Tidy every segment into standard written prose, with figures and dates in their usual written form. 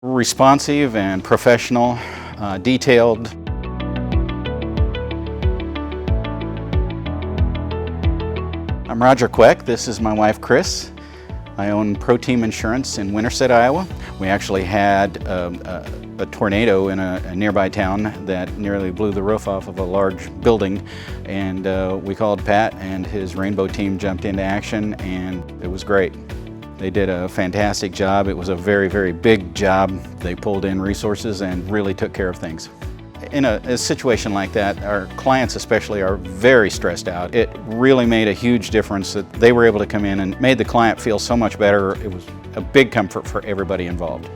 Responsive and professional, detailed. I'm Roger Queck. This is my wife, Chris. I own Pro Team Insurance in Winterset, Iowa. We actually had a tornado in a nearby town that nearly blew the roof off of a large building, and we called Pat and his Rainbow team jumped into action, and it was great. They did a fantastic job. It was a very, very big job. They pulled in resources and really took care of things. In a situation like that, our clients especially are very stressed out. It really made a huge difference that they were able to come in and made the client feel so much better. It was a big comfort for everybody involved.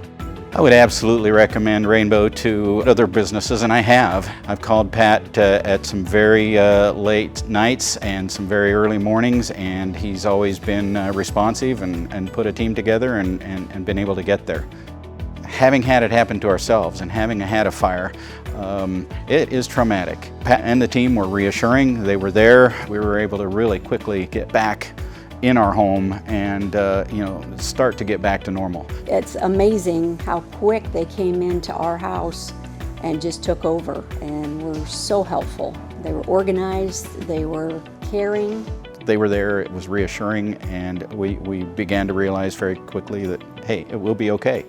I would absolutely recommend Rainbow to other businesses, and I have. I've called Pat at some very late nights and some very early mornings, and he's always been responsive and put a team together and been able to get there. Having had it happen to ourselves and having had a fire, it is traumatic. Pat and the team were reassuring. They were there. We were able to really quickly get back in our home and start to get back to normal. It's amazing how quick they came into our house and just took over, and were so helpful. They were organized, they were caring. They were there, it was reassuring, and we began to realize very quickly that, hey, it will be okay.